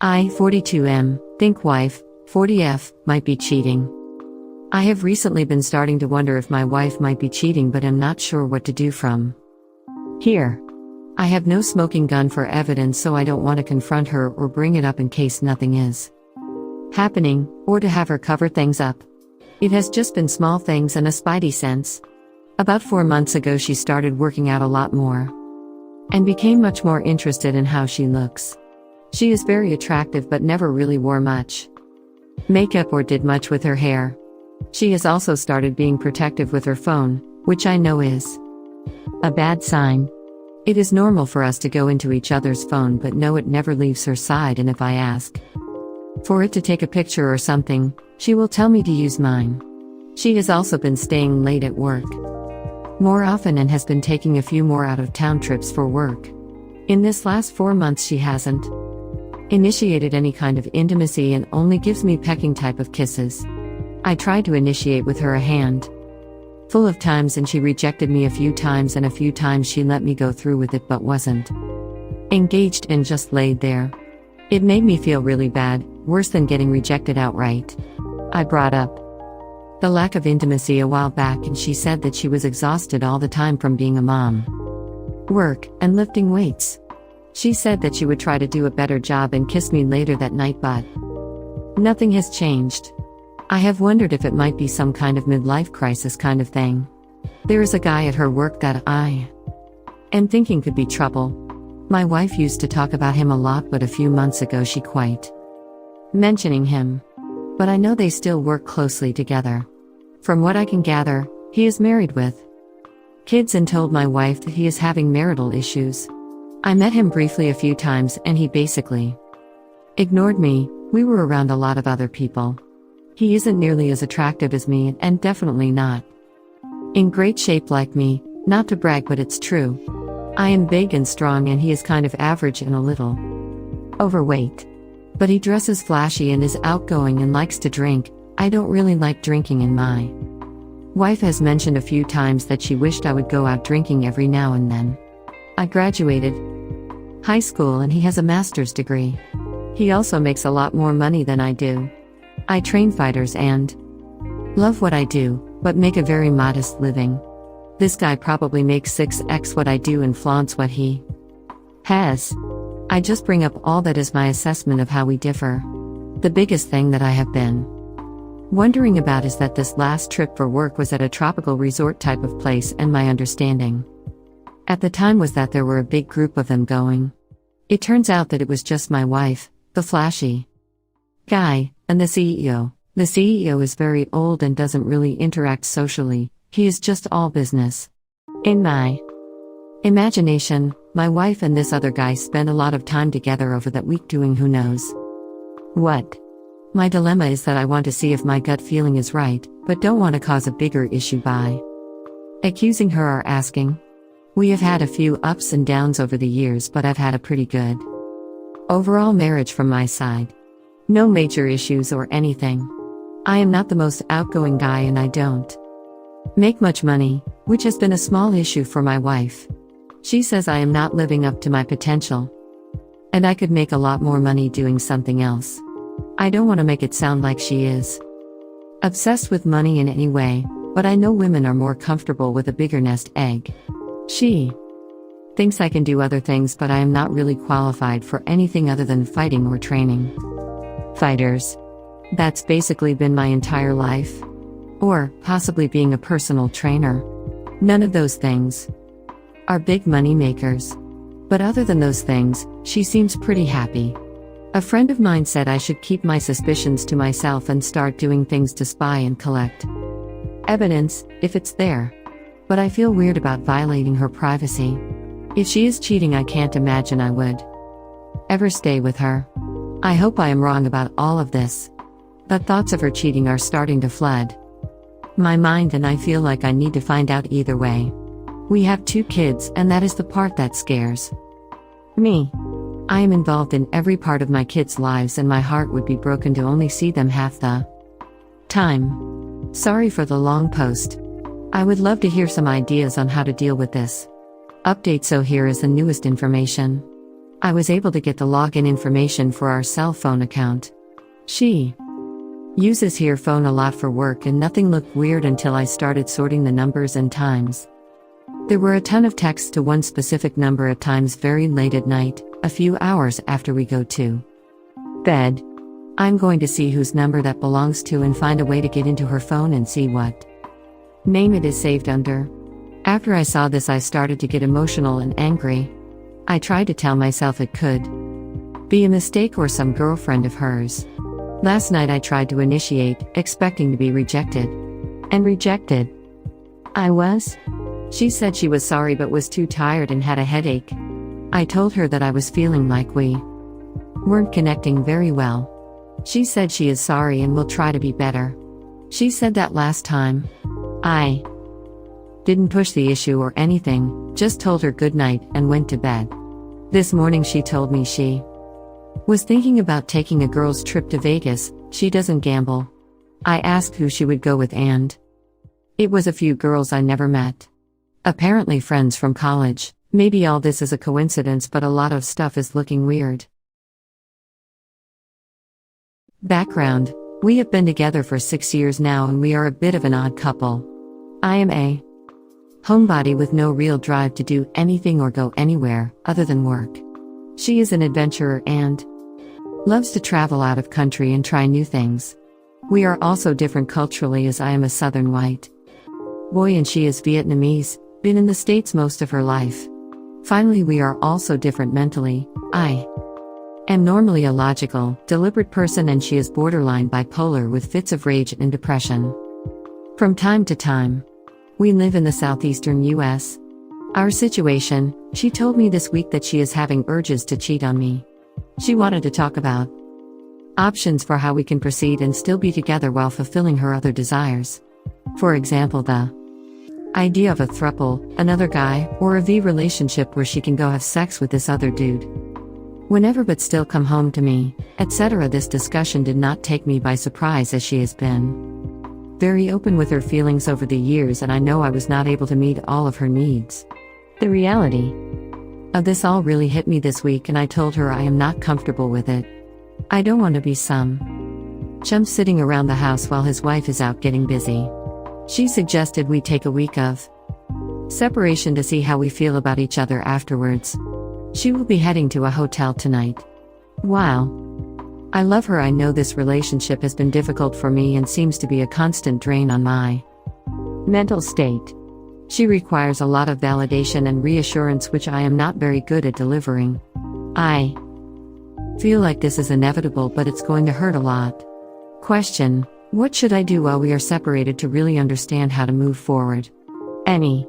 I, 42M, think wife, 40F, might be cheating. I have recently been starting to wonder if my wife might be cheating, but am not sure what to do from here. I have no smoking gun for evidence, so I don't want to confront her or bring it up in case nothing is happening, or to have her cover things up. It has just been small things and a spidey sense. About 4 months ago she started working out a lot more and became much more interested in how she looks. She is very attractive but never really wore much makeup or did much with her hair. She has also started being protective with her phone, which I know is a bad sign. It is normal for us to go into each other's phone, but no, it never leaves her side, and if I ask for it to take a picture or something, she will tell me to use mine. She has also been staying late at work more often and has been taking a few more out-of-town trips for work. In this last 4 months she hasn't initiated any kind of intimacy and only gives me pecking type of kisses. I tried to initiate with her a hand full of times and she rejected me a few times, and a few times she let me go through with it but wasn't engaged and just laid there. It made me feel really bad, worse than getting rejected outright. I brought up the lack of intimacy a while back and she said that she was exhausted all the time from being a mom, work, and lifting weights. She said that she would try to do a better job and kiss me later that night, but nothing has changed. I have wondered if it might be some kind of midlife crisis kind of thing. There is a guy at her work that I am thinking could be trouble. My wife used to talk about him a lot, but a few months ago she quit mentioning him. But I know they still work closely together. From what I can gather, he is married with kids and told my wife that he is having marital issues. I met him briefly a few times and he basically ignored me. We were around a lot of other people. He isn't nearly as attractive as me and definitely not in great shape like me, not to brag but it's true. I am big and strong and he is kind of average and a little overweight. But he dresses flashy and is outgoing and likes to drink. I don't really like drinking, and my wife has mentioned a few times that she wished I would go out drinking every now and then. I graduated high school and he has a master's degree. He also makes a lot more money than I do. I train fighters and love what I do, but make a very modest living. This guy probably makes 6x what I do and flaunts what he has. I just bring up all that as my assessment of how we differ. The biggest thing that I have been wondering about is that this last trip for work was at a tropical resort type of place, and my understanding at the time was that there were a big group of them going. It turns out that it was just my wife, the flashy guy, and the CEO. The CEO is very old and doesn't really interact socially. He is just all business. In my imagination, my wife and this other guy spend a lot of time together over that week doing who knows what. My dilemma is that I want to see if my gut feeling is right, but don't want to cause a bigger issue by accusing her or asking. We have had a few ups and downs over the years, but I've had a pretty good overall marriage from my side. No major issues or anything. I am not the most outgoing guy and I don't make much money, which has been a small issue for my wife. She says I am not living up to my potential, and I could make a lot more money doing something else. I don't want to make it sound like she is obsessed with money in any way, but I know women are more comfortable with a bigger nest egg. She thinks I can do other things, but I am not really qualified for anything other than fighting or training fighters. That's basically been my entire life. Or possibly being a personal trainer. None of those things are big money makers. But other than those things, she seems pretty happy. A friend of mine said I should keep my suspicions to myself and start doing things to spy and collect evidence, if it's there. But I feel weird about violating her privacy. If she is cheating, I can't imagine I would ever stay with her. I hope I am wrong about all of this. But thoughts of her cheating are starting to flood my mind, and I feel like I need to find out either way. We have 2 kids, and that is the part that scares me. I am involved in every part of my kids' lives, and my heart would be broken to only see them half the time. Sorry for the long post. I would love to hear some ideas on how to deal with this update, so here is the newest information. I was able to get the login information for our cell phone account. She uses her phone a lot for work, and nothing looked weird until I started sorting the numbers and times. There were a ton of texts to one specific number at times very late at night, a few hours after we go to bed. I'm going to see whose number that belongs to and find a way to get into her phone and see what name it is saved under. After I saw this, I started to get emotional and angry. I tried to tell myself it could be a mistake or some girlfriend of hers. Last night I tried to initiate, expecting to be rejected. And rejected I was. She said she was sorry but was too tired and had a headache. I told her that I was feeling like we weren't connecting very well. She said she is sorry and will try to be better. She said that last time. I didn't push the issue or anything, just told her good night and went to bed. This morning she told me she was thinking about taking a girls' trip to Vegas. She doesn't gamble. I asked who she would go with, and it was a few girls I never met. Apparently friends from college. Maybe all this is a coincidence, but a lot of stuff is looking weird. Background: we have been together for 6 years now and we are a bit of an odd couple. I am a homebody with no real drive to do anything or go anywhere other than work. She is an adventurer and loves to travel out of country and try new things. We are also different culturally, as I am a southern white boy and she is Vietnamese, been in the States most of her life. Finally, we are also different mentally. I am normally a logical, deliberate person and she is borderline bipolar with fits of rage and depression from time to time. We live in the southeastern US. Our situation: she told me this week that she is having urges to cheat on me. She wanted to talk about options for how we can proceed and still be together while fulfilling her other desires. For example, the idea of a throuple, another guy, or a V relationship where she can go have sex with this other dude whenever but still come home to me, etc. This discussion did not take me by surprise, as she has been very open with her feelings over the years, and I know I was not able to meet all of her needs. The reality of this all really hit me this week, and I told her I am not comfortable with it. I don't want to be some chump sitting around the house while his wife is out getting busy. She suggested we take a week of separation to see how we feel about each other afterwards. She will be heading to a hotel tonight. Wow. I love her. I know this relationship has been difficult for me and seems to be a constant drain on my mental state. She requires a lot of validation and reassurance, which I am not very good at delivering. I feel like this is inevitable, but it's going to hurt a lot. Question: what should I do while we are separated to really understand how to move forward? Any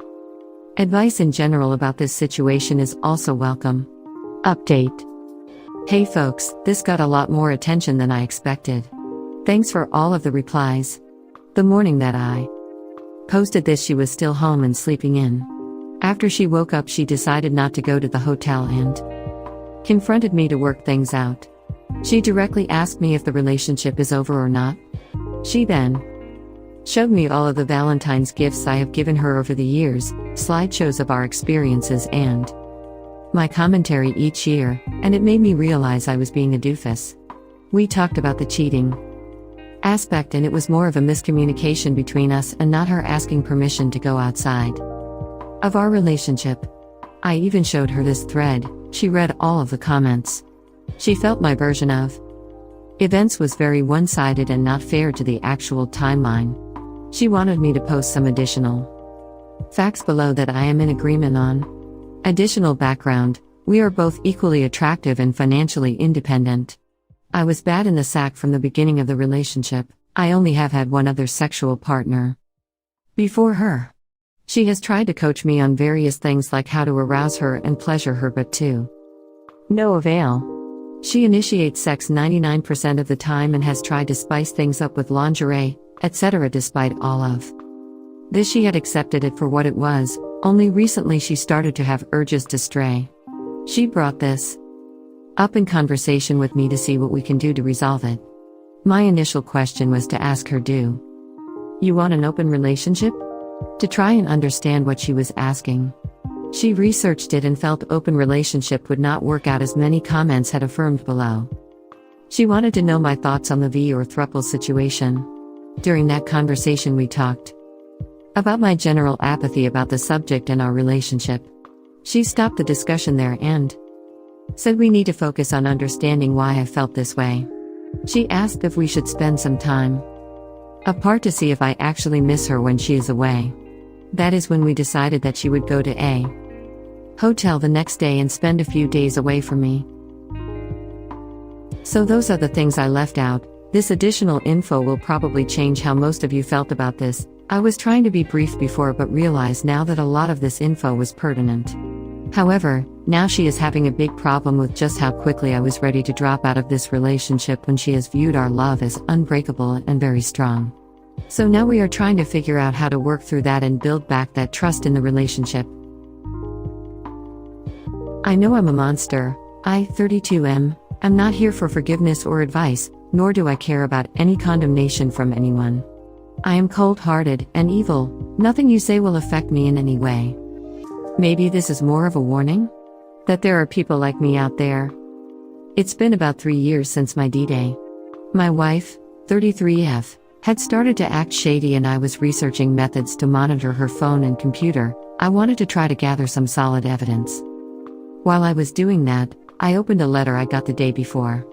advice in general about this situation is also welcome. Update: hey folks, this got a lot more attention than I expected. Thanks for all of the replies. The morning that I posted this, she was still home and sleeping in. After she woke up, she decided not to go to the hotel and confronted me to work things out. She directly asked me if the relationship is over or not. She then showed me all of the Valentine's gifts I have given her over the years, slideshows of our experiences and my commentary each year, and it made me realize I was being a doofus. We talked about the cheating aspect, and it was more of a miscommunication between us and not her asking permission to go outside of our relationship. I even showed her this thread. She read all of the comments. She felt my version of events was very one-sided and not fair to the actual timeline. She wanted me to post some additional facts below that I am in agreement on. Additional background: we are both equally attractive and financially independent. I was bad in the sack from the beginning of the relationship. I only have had one other sexual partner before her. She has tried to coach me on various things like how to arouse her and pleasure her, but to no avail. She initiates sex 99% of the time and has tried to spice things up with lingerie, etc. Despite all of this, she had accepted it for what it was. Only recently she started to have urges to stray. She brought this up in conversation with me to see what we can do to resolve it. My initial question was to ask her, do you want an open relationship? To try and understand what she was asking. She researched it and felt open relationship would not work out as many comments had affirmed below. She wanted to know my thoughts on the V or throuple situation. During that conversation we talked about my general apathy about the subject and our relationship. She stopped the discussion there and said we need to focus on understanding why I felt this way. She asked if we should spend some time apart to see if I actually miss her when she is away. That is when we decided that she would go to a hotel the next day and spend a few days away from me. So those are the things I left out. This additional info will probably change how most of you felt about this. I was trying to be brief before but realized now that a lot of this info was pertinent. However, now she is having a big problem with just how quickly I was ready to drop out of this relationship when she has viewed our love as unbreakable and very strong. So now we are trying to figure out how to work through that and build back that trust in the relationship. I know I'm a monster. I, 32M, am not here for forgiveness or advice, nor do I care about any condemnation from anyone. I am cold-hearted and evil. Nothing you say will affect me in any way. Maybe this is more of a warning? That there are people like me out there. It's been about 3 years since my D-Day. My wife, 33F, had started to act shady and I was researching methods to monitor her phone and computer. I wanted to try to gather some solid evidence. While I was doing that, I opened a letter I got the day before.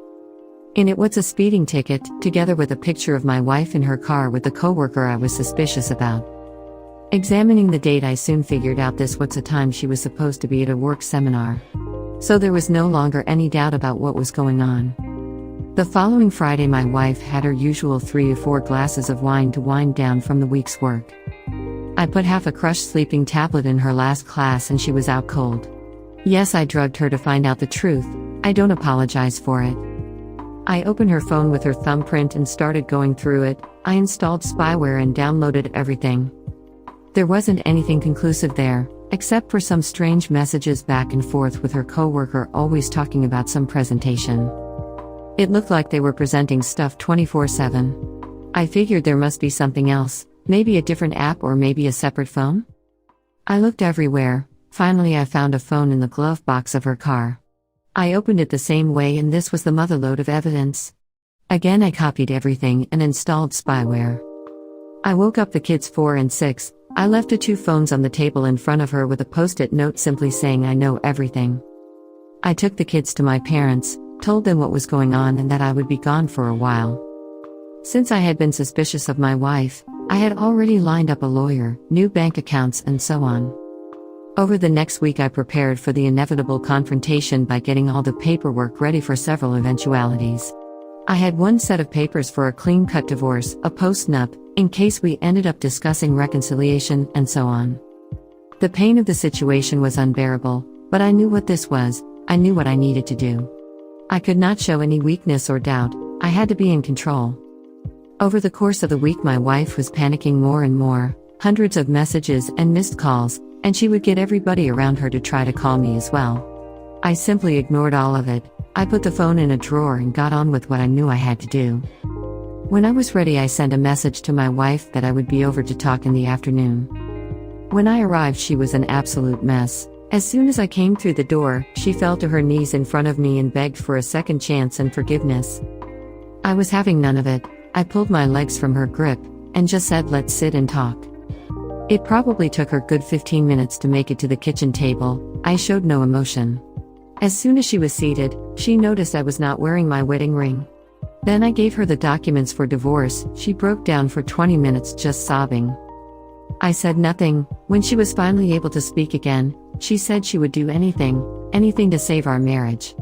In it was a speeding ticket, together with a picture of my wife in her car with the coworker I was suspicious about. Examining the date, I soon figured out this was the time she was supposed to be at a work seminar. So there was no longer any doubt about what was going on. The following Friday, my wife had her usual 3 or 4 glasses of wine to wind down from the week's work. I put half a crushed sleeping tablet in her last class and she was out cold. Yes, I drugged her to find out the truth. I don't apologize for it. I opened her phone with her thumbprint and started going through it. I installed spyware and downloaded everything. There wasn't anything conclusive there, except for some strange messages back and forth with her coworker always talking about some presentation. It looked like they were presenting stuff 24/7. I figured there must be something else, maybe a different app or maybe a separate phone? I looked everywhere. Finally I found a phone in the glove box of her car. I opened it the same way and this was the motherlode of evidence. Again I copied everything and installed spyware. I woke up the kids 4 and 6. I left the 2 phones on the table in front of her with a post-it note simply saying I know everything. I took the kids to my parents, told them what was going on and that I would be gone for a while. Since I had been suspicious of my wife, I had already lined up a lawyer, new bank accounts and so on. Over the next week I prepared for the inevitable confrontation by getting all the paperwork ready for several eventualities. I had 1 set of papers for a clean-cut divorce, a post-nup, in case we ended up discussing reconciliation, and so on. The pain of the situation was unbearable, but I knew what this was. I knew what I needed to do. I could not show any weakness or doubt. I had to be in control. Over the course of the week my wife was panicking more and more, hundreds of messages and missed calls, and she would get everybody around her to try to call me as well. I simply ignored all of it. I put the phone in a drawer and got on with what I knew I had to do. When I was ready I sent a message to my wife that I would be over to talk in the afternoon. When I arrived she was an absolute mess. As soon as I came through the door, she fell to her knees in front of me and begged for a second chance and forgiveness. I was having none of it. I pulled my legs from her grip, and just said let's sit and talk. It probably took her good 15 minutes to make it to the kitchen table. I showed no emotion. As soon as she was seated, she noticed I was not wearing my wedding ring. Then I gave her the documents for divorce. She broke down for 20 minutes just sobbing. I said nothing. When she was finally able to speak again, she said she would do anything to save our marriage.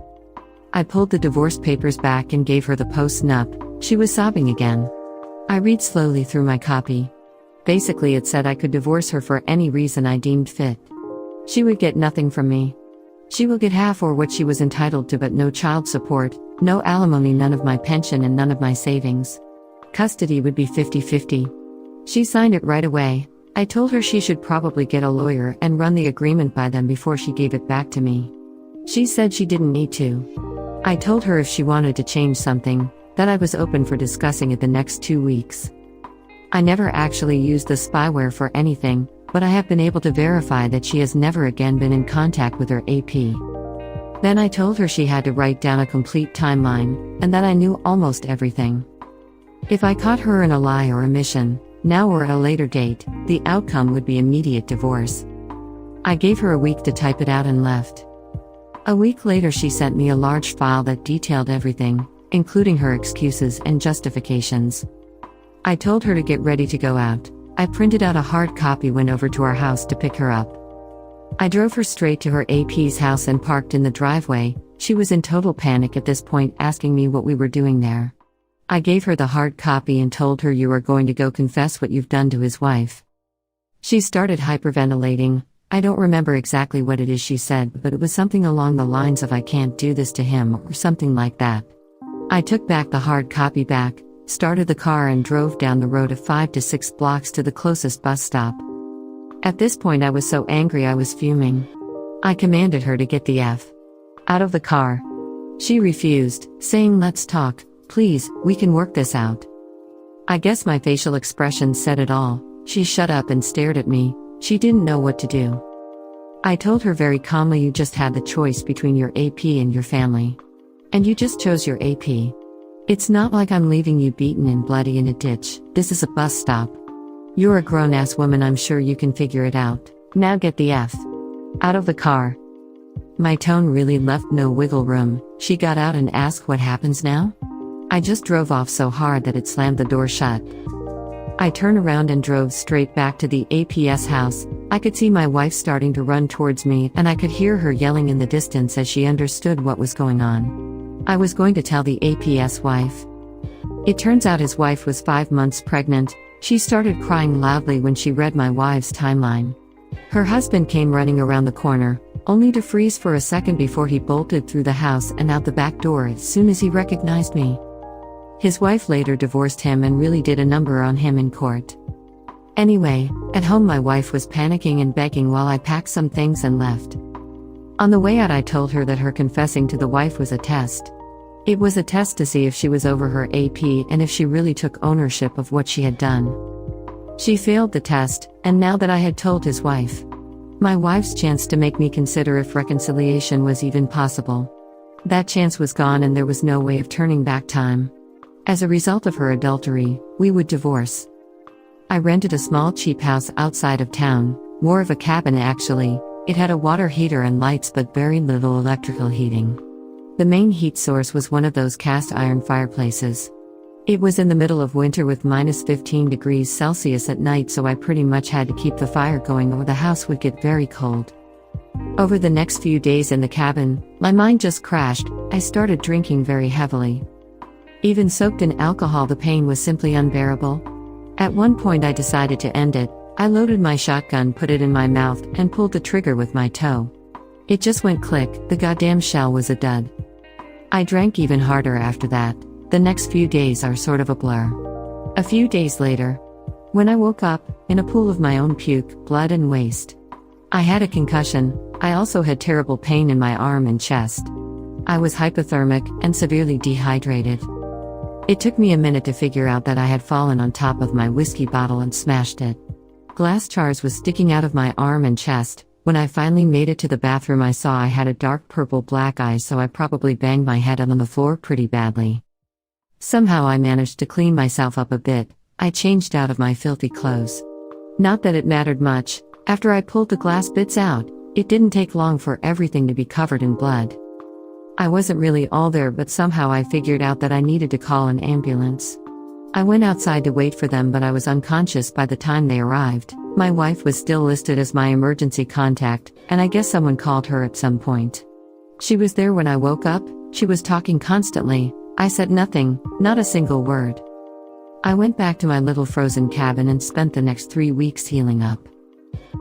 I pulled the divorce papers back and gave her the post-nup. She was sobbing again. I read slowly through my copy. Basically it said I could divorce her for any reason I deemed fit. She would get nothing from me. She will get half or what she was entitled to but no child support, no alimony, none of my pension and none of my savings. Custody would be 50-50. She signed it right away. I told her she should probably get a lawyer and run the agreement by them before she gave it back to me. She said she didn't need to. I told her if she wanted to change something, that I was open for discussing it the next 2 weeks. I never actually used the spyware for anything. but I have been able to verify that she has never again been in contact with her AP. Then I told her she had to write down a complete timeline, and that I knew almost everything. If I caught her in a lie or omission, now or at a later date, the outcome would be immediate divorce. I gave her a week to type it out and left. A week later she sent me a large file that detailed everything, including her excuses and justifications. I told her to get ready to go out. I printed out a hard copy, went over to our house to pick her up. I drove her straight to her AP's house and parked in the driveway. She was in total panic at this point, asking me what we were doing there. I gave her the hard copy and told her, "You are going to go confess what you've done to his wife." She started hyperventilating. I don't remember exactly what it is she said, but it was something along the lines of "I can't do this to him" or something like that. I took back the hard copy back, started the car and drove down the road of 5 to 6 blocks to the closest bus stop. At this point I was so angry I was fuming. I commanded her to get the F out of the car. She refused, saying, "Let's talk, please, we can work this out." I guess my facial expression said it all. She shut up and stared at me. She didn't know what to do. I told her very calmly, "You just had the choice between your AP and your family. And you just chose your AP. It's not like I'm leaving you beaten and bloody in a ditch. This is a bus stop. You're a grown-ass woman, I'm sure you can figure it out. Now get the F out of the car." My tone really left no wiggle room. She got out and asked, "What happens now?" I just drove off so hard that it slammed the door shut. I turned around and drove straight back to the AP's house. I could see my wife starting to run towards me, and I could hear her yelling in the distance as she understood what was going on. I was going to tell the AP's wife. It turns out his wife was 5 months pregnant. She started crying loudly when she read my wife's timeline. Her husband came running around the corner, only to freeze for a second before he bolted through the house and out the back door as soon as he recognized me. His wife later divorced him and really did a number on him in court. Anyway, at home my wife was panicking and begging while I packed some things and left. On the way out I told her that her confessing to the wife was a test. It was a test to see if she was over her AP and if she really took ownership of what she had done. She failed the test, and now that I had told his wife, my wife's chance to make me consider if reconciliation was even possible, that chance was gone and there was no way of turning back time. As a result of her adultery, we would divorce. I rented a small cheap house outside of town, more of a cabin actually. It had a water heater and lights but very little electrical heating. The main heat source was one of those cast iron fireplaces. It was in the middle of winter with -15 degrees Celsius at night, so I pretty much had to keep the fire going or the house would get very cold. Over the next few days in the cabin, my mind just crashed. I started drinking very heavily. Even soaked in alcohol, the pain was simply unbearable. At one point I decided to end it. I loaded my shotgun, put it in my mouth, and pulled the trigger with my toe. It just went click, the goddamn shell was a dud. I drank even harder after that. The next few days are sort of a blur. A few days later, when I woke up, in a pool of my own puke, blood and waste. I had a concussion. I also had terrible pain in my arm and chest. I was hypothermic and severely dehydrated. It took me a minute to figure out that I had fallen on top of my whiskey bottle and smashed it. Glass jars was sticking out of my arm and chest. When I finally made it to the bathroom I saw I had a dark purple black eye, so I probably banged my head on the floor pretty badly. Somehow I managed to clean myself up a bit. I changed out of my filthy clothes. Not that it mattered much. After I pulled the glass bits out, it didn't take long for everything to be covered in blood. I wasn't really all there, but somehow I figured out that I needed to call an ambulance. I went outside to wait for them, but I was unconscious by the time they arrived. My wife was still listed as my emergency contact, and I guess someone called her at some point. She was there when I woke up. She was talking constantly. I said nothing, not a single word. I went back to my little frozen cabin and spent the next 3 weeks healing up.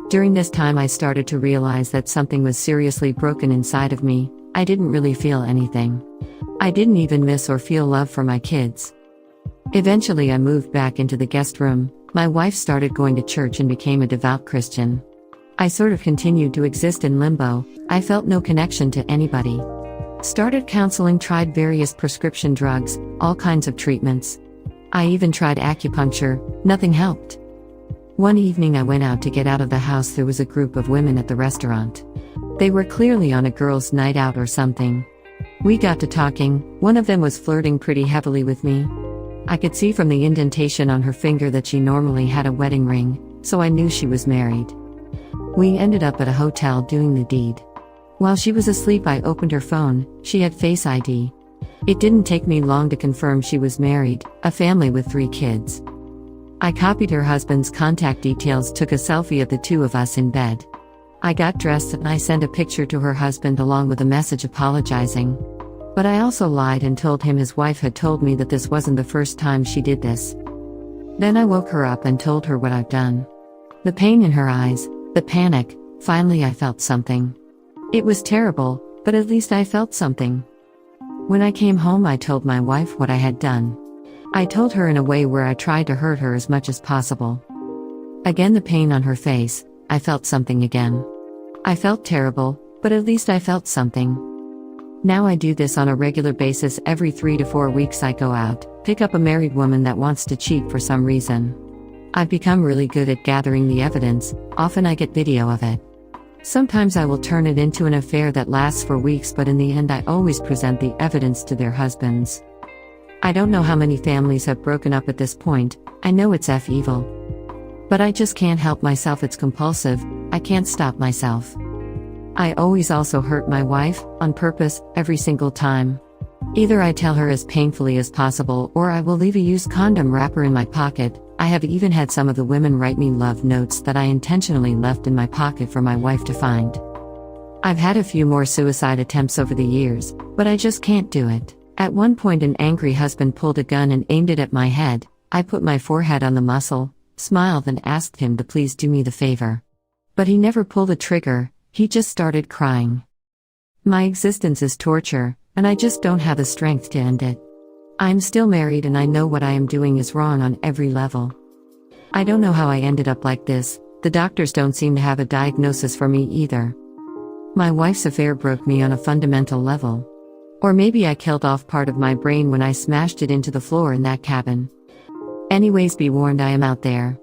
During this time I started to realize that something was seriously broken inside of me. I didn't really feel anything. I didn't even miss or feel love for my kids. Eventually I moved back into the guest room. My wife started going to church and became a devout Christian. I sort of continued to exist in limbo. I felt no connection to anybody. Started counseling, tried various prescription drugs, all kinds of treatments. I even tried acupuncture. Nothing helped. One evening I went out to get out of the house. There was a group of women at the restaurant. They were clearly on a girls' night out or something. We got to talking. One of them was flirting pretty heavily with me. I could see from the indentation on her finger that she normally had a wedding ring, so I knew she was married. We ended up at a hotel doing the deed. While she was asleep, I opened her phone. She had Face ID. It didn't take me long to confirm she was married, a family with 3 kids. I copied her husband's contact details, took a selfie of the two of us in bed. I got dressed and I sent a picture to her husband along with a message apologizing. But I also lied and told him his wife had told me that this wasn't the first time she did this. Then I woke her up and told her what I've done. The pain in her eyes, the panic, finally I felt something. It was terrible, but at least I felt something. When I came home, I told my wife what I had done. I told her in a way where I tried to hurt her as much as possible. Again, the pain on her face, I felt something again. I felt terrible, but at least I felt something. Now I do this on a regular basis. Every 3 to 4 weeks I go out, pick up a married woman that wants to cheat for some reason. I've become really good at gathering the evidence. Often I get video of it. Sometimes I will turn it into an affair that lasts for weeks, but in the end I always present the evidence to their husbands. I don't know how many families have broken up at this point. I know it's evil. But I just can't help myself. It's compulsive. I can't stop myself. I always also hurt my wife, on purpose, every single time. Either I tell her as painfully as possible, or I will leave a used condom wrapper in my pocket. I have even had some of the women write me love notes that I intentionally left in my pocket for my wife to find. I've had a few more suicide attempts over the years, but I just can't do it. At one point, an angry husband pulled a gun and aimed it at my head. I put my forehead on the muzzle, smiled and asked him to please do me the favor. But he never pulled the trigger, he just started crying. My existence is torture, and I just don't have the strength to end it. I'm still married and I know what I am doing is wrong on every level. I don't know how I ended up like this. The doctors don't seem to have a diagnosis for me either. My wife's affair broke me on a fundamental level. Or maybe I killed off part of my brain when I smashed it into the floor in that cabin. Anyways, be warned, I am out there.